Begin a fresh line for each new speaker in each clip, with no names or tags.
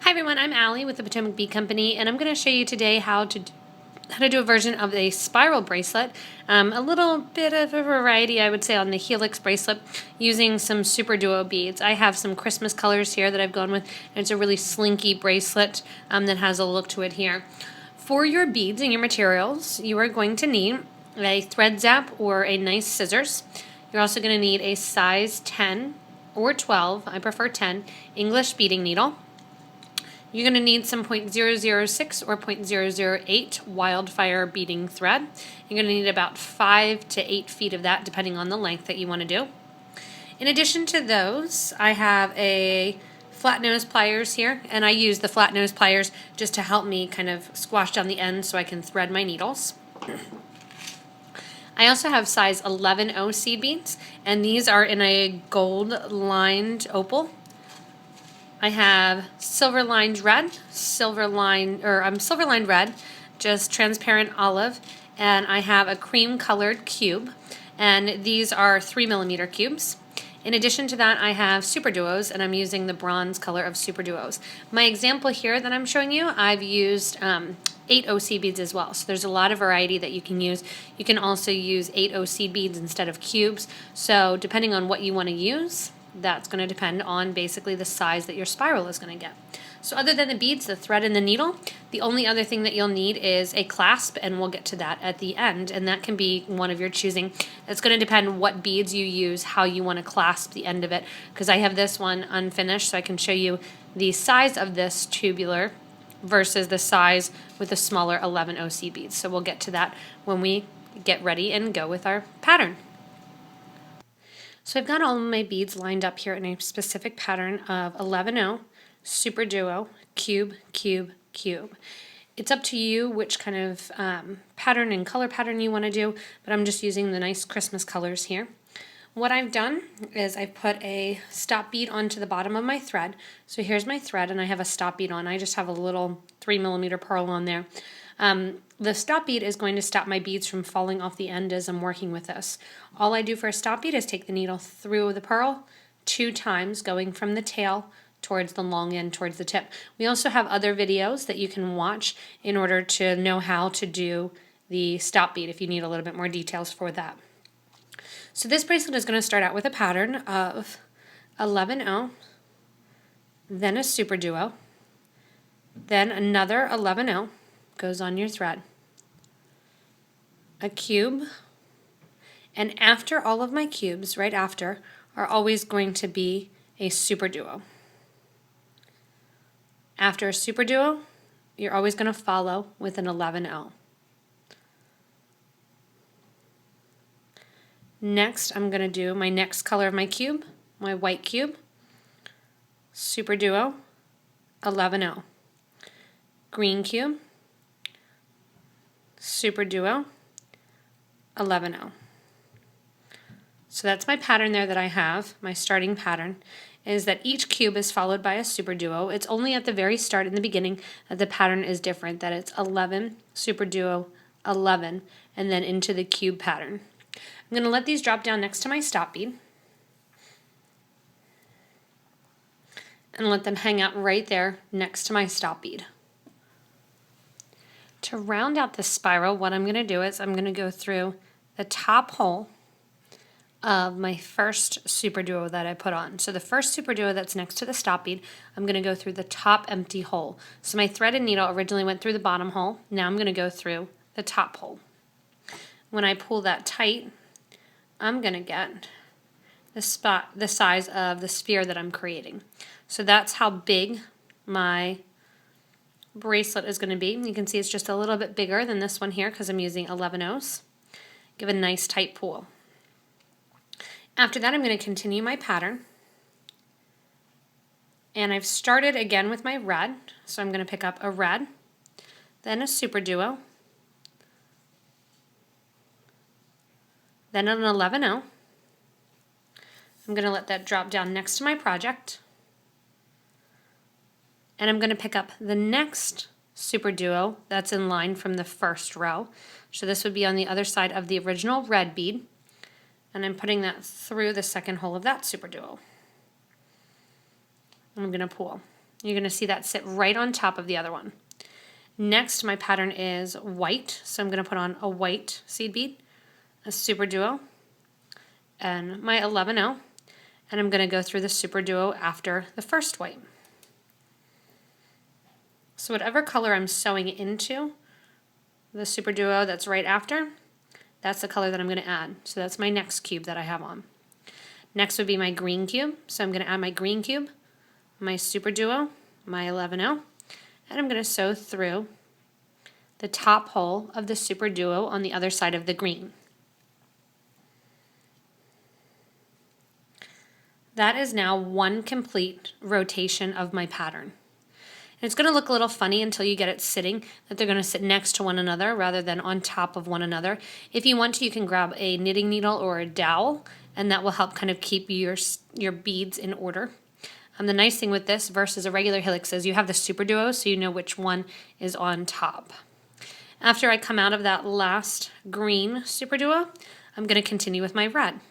Hi everyone, I'm Allie with the Potomac Bead Company, and I'm going to show you today how to do a version of a spiral bracelet. A little bit of a variety, I would say, on the helix bracelet using some SuperDuo beads. I have some Christmas colors here that I've gone with, and it's a really slinky bracelet that has a look to it here. For your beads and your materials, you are going to need a thread zap or a nice scissors. You're also going to need a size 10 or 12, I prefer 10, English beading needle. You're going to need some .006 or .008 wildfire beading thread. You're going to need about 5 to 8 feet of that, depending on the length that you want to do. In addition to those, I have a flat nose pliers here, and I use the flat nose pliers just to help me kind of squash down the end so I can thread my needles. I also have size 11O seed beads, and these are in a gold lined opal. I have silver lined red, silver lined red, just transparent olive, and I have a cream colored cube, and these are 3mm cubes. In addition to that, I have SuperDuos, and I'm using the bronze color of SuperDuos. My example here that I'm showing you, I've used 8 OC beads as well, so there's a lot of variety that you can use. You can also use 8 OC beads instead of cubes, so depending on what you want to use, that's going to depend on basically the size that your spiral is going to get. So other than the beads, the thread, and the needle, the only other thing that you'll need is a clasp, and we'll get to that at the end, and that can be one of your choosing. It's going to depend what beads you use, how you want to clasp the end of it, because I have this one unfinished, so I can show you the size of this tubular versus the size with the smaller 11 OC beads. So we'll get to that when we get ready and go with our pattern. So I've got all of my beads lined up here in a specific pattern of 11O, SuperDuo, cube, cube, cube. It's up to you which kind of pattern and color pattern you want to do, but I'm just using the nice Christmas colors here. What I've done is I've put a stop bead onto the bottom of my thread. So here's my thread, and I have a stop bead on. I just have a little 3mm pearl on there. The stop bead is going to stop my beads from falling off the end as I'm working with this. All I do for a stop bead is take the needle through the pearl 2 times, going from the tail towards the long end, towards the tip. We also have other videos that you can watch in order to know how to do the stop bead if you need a little bit more details for that. So this bracelet is going to start out with a pattern of 11O, then a SuperDuo, then another 11O goes on your thread, a cube, and after all of my cubes, right after, are always going to be a SuperDuo. After a SuperDuo, you're always going to follow with an 11O. Next, I'm going to do my next color of my cube, my white cube, SuperDuo, 11O. Green cube, SuperDuo, 11O. So that's my pattern there that I have. My starting pattern is that each cube is followed by a SuperDuo. It's only at the very start, in the beginning, that the pattern is different, that it's 11, SuperDuo, 11, and then into the cube pattern. I'm going to let these drop down next to my stop bead and let them hang out right there next to my stop bead. To round out the spiral, what I'm going to do is I'm going to go through the top hole of my first SuperDuo that I put on. So the first SuperDuo that's next to the stop bead, I'm going to go through the top empty hole. So my thread and needle originally went through the bottom hole. Now I'm going to go through the top hole. When I pull that tight, I'm going to get the size of the sphere that I'm creating. So that's how big my bracelet is going to be. You can see it's just a little bit bigger than this one here because I'm using 11Os. Give a nice tight pull. After that, I'm going to continue my pattern. And I've started again with my red, so I'm going to pick up a red, then a SuperDuo, then an 11O. I'm going to let that drop down next to my project. And I'm going to pick up the next SuperDuo that's in line from the first row. So this would be on the other side of the original red bead. And I'm putting that through the second hole of that SuperDuo. I'm going to pull. You're going to see that sit right on top of the other one. Next, my pattern is white, so I'm going to put on a white seed bead, a SuperDuo, and my 11-0, and I'm going to go through the SuperDuo after the first white. So whatever color I'm sewing into the SuperDuo that's right after, that's the color that I'm going to add. So that's my next cube that I have on. Next would be my green cube, so I'm going to add my green cube, my SuperDuo, my 11-0, and I'm going to sew through the top hole of the SuperDuo on the other side of the green. That is now one complete rotation of my pattern. And it's going to look a little funny until you get it sitting, that they're going to sit next to one another rather than on top of one another. If you want to, you can grab a knitting needle or a dowel, and that will help kind of keep your beads in order. The nice thing with this versus a regular helix is you have the SuperDuo, so you know which one is on top. After I come out of that last green SuperDuo, I'm going to continue with my red.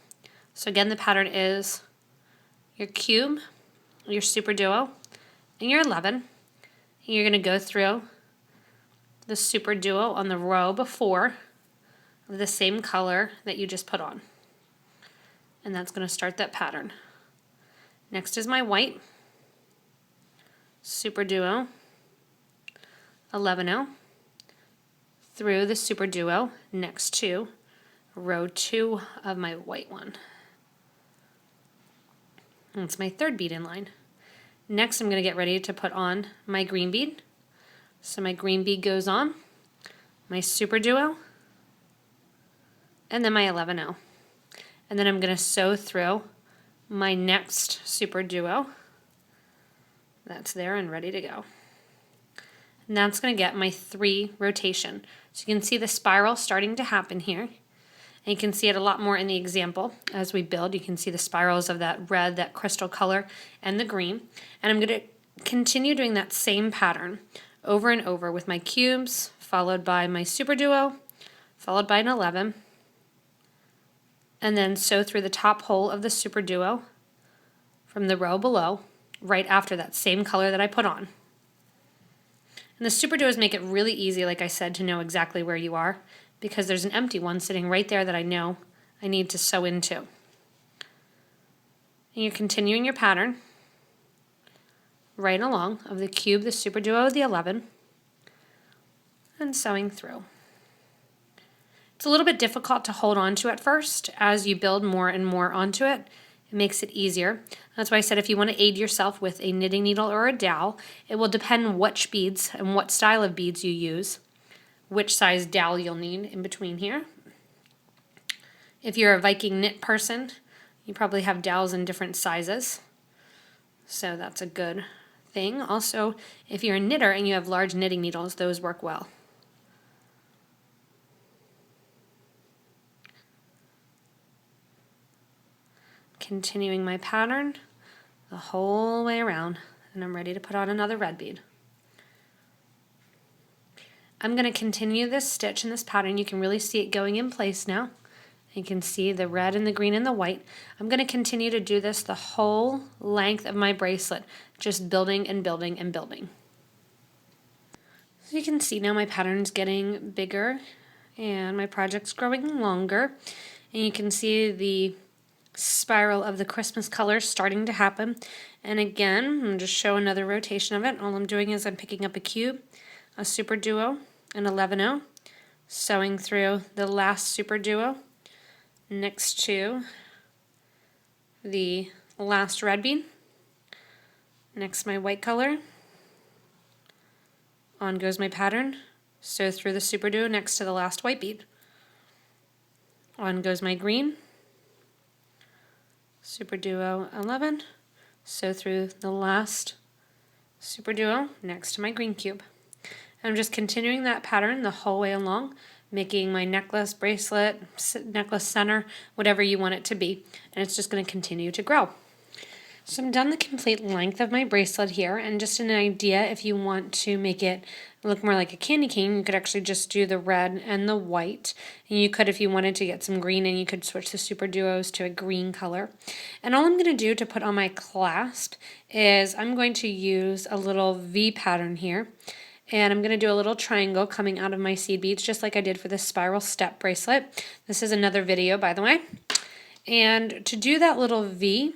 So again, the pattern is your cube, your SuperDuo, and your 11. And you're going to go through the SuperDuo on the row before of the same color that you just put on. And that's going to start that pattern. Next is my white, SuperDuo, 11-0, through the SuperDuo next to row 2 of my white one. That's my third bead in line. Next I'm going to get ready to put on my green bead. So my green bead goes on, my SuperDuo, and then my 11-0. And then I'm going to sew through my next SuperDuo. That's there and ready to go. And that's going to get my 3 rotation. So you can see the spiral starting to happen here. And you can see it a lot more in the example as we build. You can see the spirals of that red, that crystal color, and the green. And I'm going to continue doing that same pattern over and over with my cubes, followed by my SuperDuo, followed by an 11, and then sew through the top hole of the SuperDuo from the row below, right after that same color that I put on. And the SuperDuos make it really easy, like I said, to know exactly where you are, because there's an empty one sitting right there that I know I need to sew into. And you're continuing your pattern right along of the cube, the SuperDuo, the 11, and sewing through. It's a little bit difficult to hold on to at first. As you build more and more onto it, it makes it easier. That's why I said if you want to aid yourself with a knitting needle or a dowel, it will depend which beads and what style of beads you use, which size dowel you'll need in between here. If you're a Viking knit person, you probably have dowels in different sizes, so that's a good thing. Also, if you're a knitter and you have large knitting needles, those work well. Continuing my pattern the whole way around, and I'm ready to put on another red bead. I'm going to continue this stitch in this pattern. You can really see it going in place now. You can see the red and the green and the white. I'm going to continue to do this the whole length of my bracelet, just building and building and building. So you can see now my pattern's getting bigger and my project's growing longer. And you can see the spiral of the Christmas colors starting to happen. And again, I'm going to just show another rotation of it. All I'm doing is I'm picking up a cube, a SuperDuo, an 11-0, sewing through the last SuperDuo next to the last red bead. Next my white color. On goes my pattern. Sew through the SuperDuo next to the last white bead. On goes my green. SuperDuo 11. Sew through the last SuperDuo next to my green cube. And I'm just continuing that pattern the whole way along, making my necklace, bracelet, necklace center, whatever you want it to be. And it's just going to continue to grow. So I'm done the complete length of my bracelet here, and just an idea if you want to make it look more like a candy cane, you could actually just do the red and the white. And you could, if you wanted to get some green, and you could switch the SuperDuos to a green color. And all I'm going to do to put on my clasp is I'm going to use a little V pattern here. And I'm going to do a little triangle coming out of my seed beads, just like I did for this spiral step bracelet. This is another video, by the way. And to do that little V,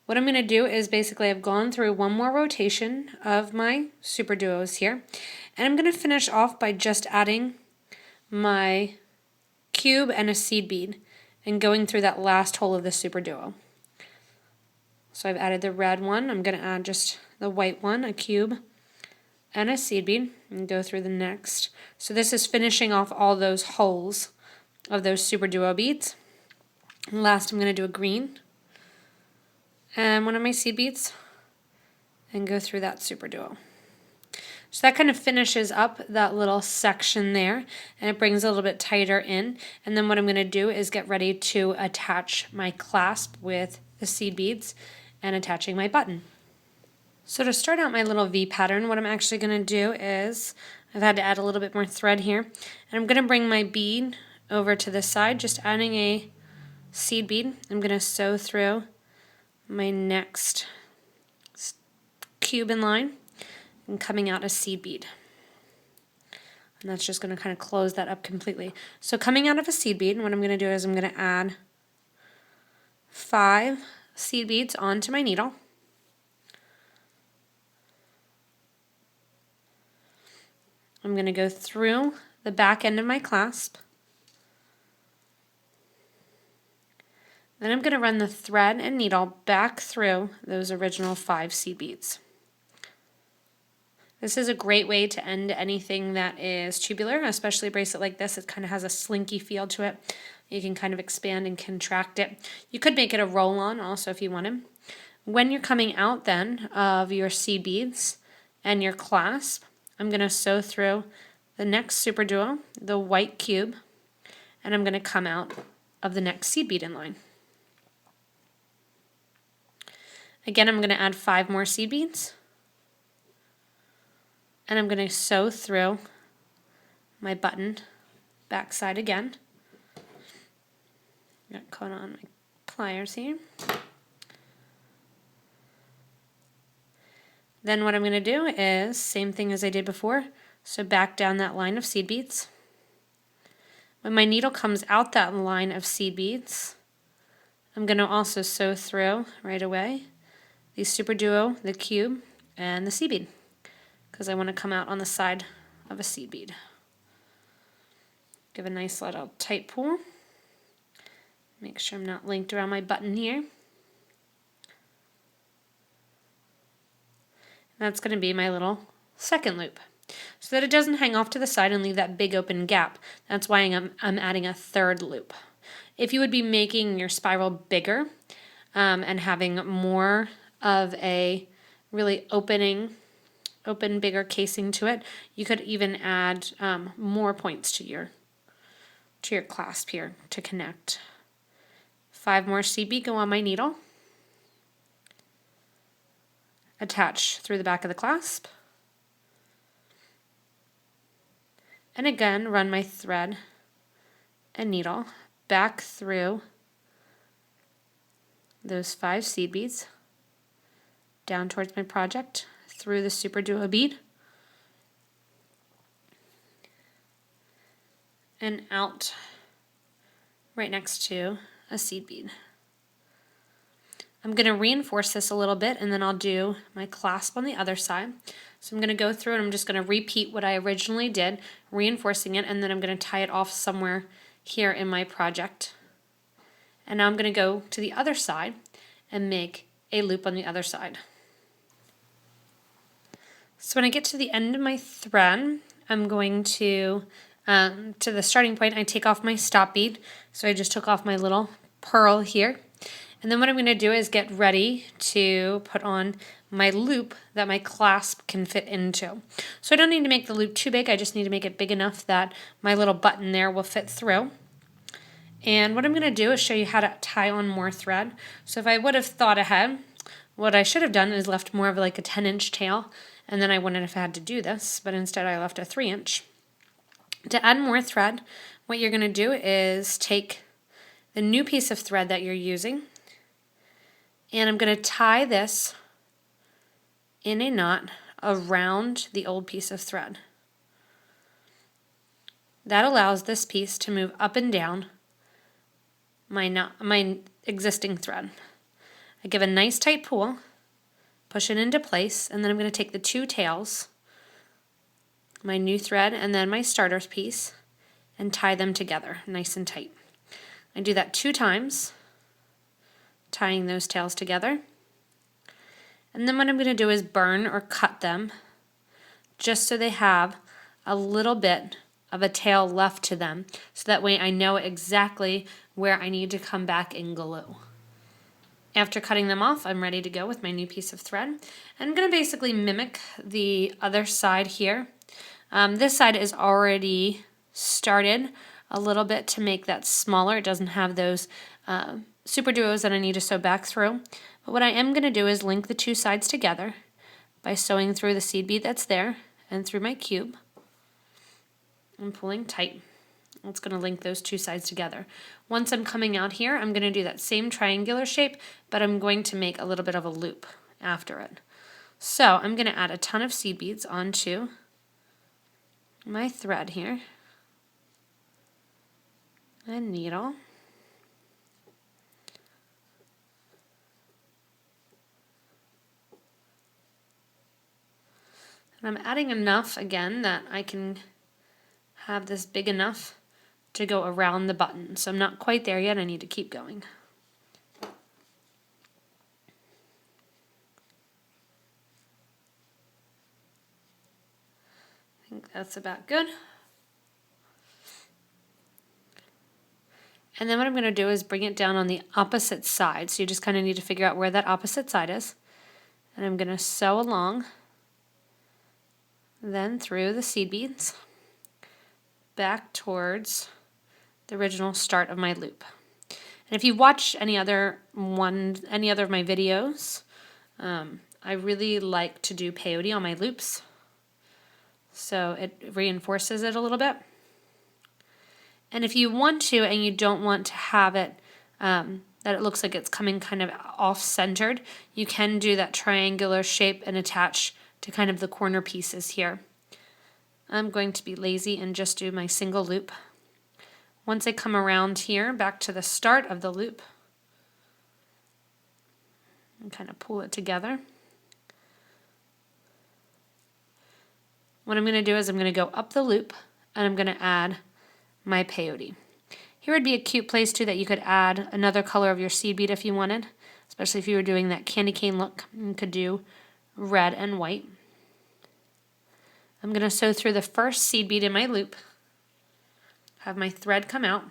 what I'm going to do is basically I've gone through one more rotation of my SuperDuos here. And I'm going to finish off by just adding my cube and a seed bead and going through that last hole of the SuperDuo. So I've added the red one. I'm going to add just the white one, a cube, and a seed bead, and go through the next. So this is finishing off all those holes of those SuperDuo beads. And last, I'm going to do a green and one of my seed beads and go through that SuperDuo. So that kind of finishes up that little section there, and it brings a little bit tighter in. And then what I'm going to do is get ready to attach my clasp with the seed beads and attaching my button. So to start out my little V pattern, what I'm actually going to do is, I've had to add a little bit more thread here, and I'm going to bring my bead over to this side, just adding a seed bead. I'm going to sew through my next cube in line and coming out a seed bead. And that's just going to kind of close that up completely. So coming out of a seed bead, what I'm going to do is I'm going to add 5 seed beads onto my needle. I'm going to go through the back end of my clasp. Then I'm going to run the thread and needle back through those original 5 seed beads. This is a great way to end anything that is tubular, especially a bracelet like this. It kind of has a slinky feel to it. You can kind of expand and contract it. You could make it a roll-on also if you wanted. When you're coming out then of your seed beads and your clasp, I'm going to sew through the next SuperDuo, the white cube, and I'm going to come out of the next seed bead in line. Again, I'm going to add 5 more seed beads, and I'm going to sew through my button backside again. Got caught on my pliers here. Then what I'm going to do is same thing as I did before, so back down that line of seed beads. When my needle comes out that line of seed beads, I'm going to also sew through right away the SuperDuo, the cube, and the seed bead, because I want to come out on the side of a seed bead. Give a nice little tight pull. Make sure I'm not linked around my button here. That's going to be my little second loop, so that it doesn't hang off to the side and leave that big open gap. That's why I'm adding a third loop. If you would be making your spiral bigger and having more of a really open, bigger casing to it, you could even add more points to your clasp here to connect. 5 more seed bead go on my needle. Attach through the back of the clasp. And again, run my thread and needle back through those 5 seed beads, down towards my project, through the SuperDuo bead, and out right next to a seed bead. I'm going to reinforce this a little bit, and then I'll do my clasp on the other side. So I'm going to go through and I'm just going to repeat what I originally did, reinforcing it, and then I'm going to tie it off somewhere here in my project. And now I'm going to go to the other side and make a loop on the other side. So when I get to the end of my thread, I'm going to the starting point, I take off my stop bead. So I just took off my little pearl here. And then what I'm going to do is get ready to put on my loop that my clasp can fit into. So I don't need to make the loop too big, I just need to make it big enough that my little button there will fit through. And what I'm going to do is show you how to tie on more thread. So if I would have thought ahead, what I should have done is left more of like a 10-inch tail and then I wouldn't have had to do this, but instead I left a 3-inch. To add more thread, what you're going to do is take the new piece of thread that you're using, and I'm going to tie this in a knot around the old piece of thread. That allows this piece to move up and down my existing thread. I give a nice tight pull, push it into place, and then I'm going to take the 2 tails, my new thread and then my starter piece, and tie them together nice and tight. I do that 2 times, tying those tails together. And then what I'm going to do is burn or cut them just so they have a little bit of a tail left to them, so that way I know exactly where I need to come back and glue. After cutting them off, I'm ready to go with my new piece of thread. I'm going to basically mimic the other side here. This side is already started a little bit to make that smaller. It doesn't have those SuperDuos that I need to sew back through. But what I am going to do is link the 2 sides together by sewing through the seed bead that's there and through my cube. I'm pulling tight. It's going to link those 2 sides together. Once I'm coming out here, I'm going to do that same triangular shape, but I'm going to make a little bit of a loop after it. So I'm going to add a ton of seed beads onto my thread here, and needle. And I'm adding enough again that I can have this big enough to go around the button. So I'm not quite there yet, I need to keep going. I think that's about good. And then what I'm going to do is bring it down on the opposite side. So you just kind of need to figure out where that opposite side is. And I'm going to sew along, then through the seed beads, back towards the original start of my loop. And if you watch any other of my videos, I really like to do peyote on my loops, so it reinforces it a little bit. And if you want to, and you don't want to have it that it looks like it's coming kind of off-centered, you can do that triangular shape and attach to kind of the corner pieces here. I'm going to be lazy and just do my single loop. Once I come around here, back to the start of the loop, and kind of pull it together. What I'm going to do is I'm going to go up the loop, and I'm going to add my peyote. Here would be a cute place too that you could add another color of your seed bead if you wanted, especially if you were doing that candy cane look. You could do red and white. I'm going to sew through the first seed bead in my loop, have my thread come out,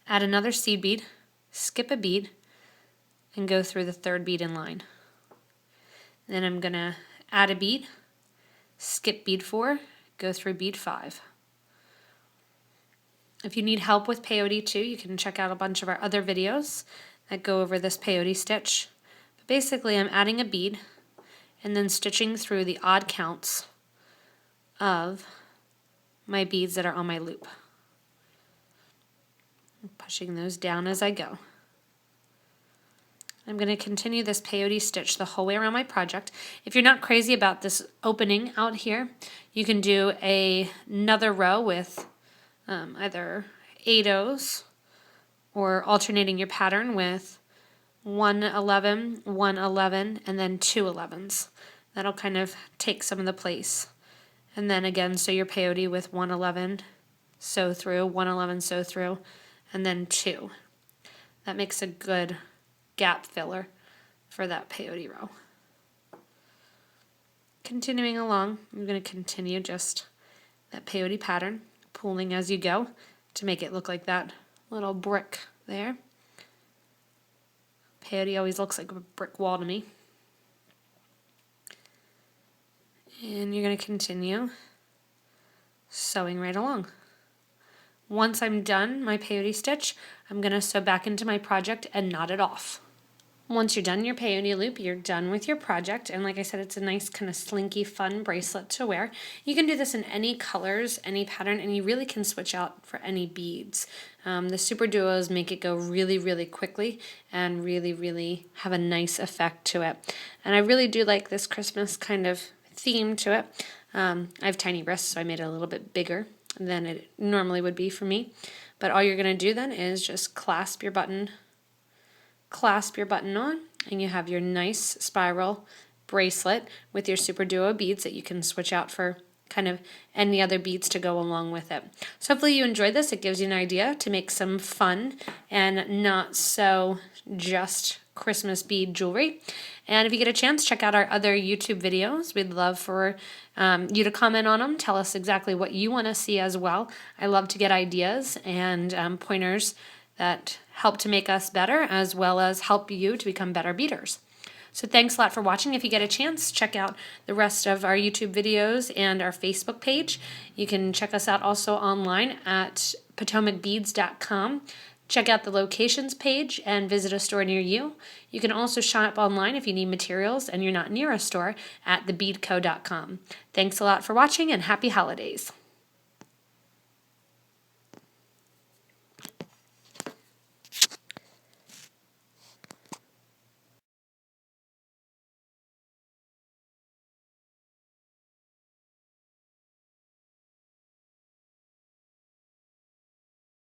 add another seed bead, skip a bead, and go through the 3rd bead in line. Then I'm going to add a bead, skip bead 4, go through bead 5. If you need help with peyote too, you can check out a bunch of our other videos that go over this peyote stitch. But basically I'm adding a bead and then stitching through the odd counts of my beads that are on my loop. I'm pushing those down as I go. I'm going to continue this peyote stitch the whole way around my project. If you're not crazy about this opening out here, you can do another row with either 8-ohs or alternating your pattern with 1 11, 1 11, and then 2 11s. That'll kind of take some of the place. And then again, sew your peyote with 1 11, sew through, 1 11, sew through, and then 2. That makes a good gap filler for that peyote row. Continuing along, I'm going to continue just that peyote pattern, pulling as you go to make it look like that little brick there. Peyote always looks like a brick wall to me. And you're going to continue sewing right along. Once I'm done my peyote stitch, I'm going to sew back into my project and knot it off. Once you're done your peony loop, you're done with your project. And like I said, it's a nice kind of slinky, fun bracelet to wear. You can do this in any colors, any pattern, and you really can switch out for any beads. The SuperDuos make it go really, really quickly and really, really have a nice effect to it. And I really do like this Christmas kind of theme to it. I have tiny wrists, so I made it a little bit bigger than it normally would be for me. But all you're going to do then is just clasp your button on, and you have your nice spiral bracelet with your SuperDuo beads that you can switch out for kind of any other beads to go along with it. So hopefully you enjoyed this. It gives you an idea to make some fun and not so just Christmas bead jewelry. And if you get a chance, check out our other YouTube videos. We'd love for you to comment on them. Tell us exactly what you want to see as well. I love to get ideas and pointers that help to make us better, as well as help you to become better beaders. So thanks a lot for watching. If you get a chance, check out the rest of our YouTube videos and our Facebook page. You can check us out also online at potomacbeads.com. Check out the locations page and visit a store near you. You can also shop online if you need materials and you're not near a store at thebeadco.com. Thanks a lot for watching, and happy holidays.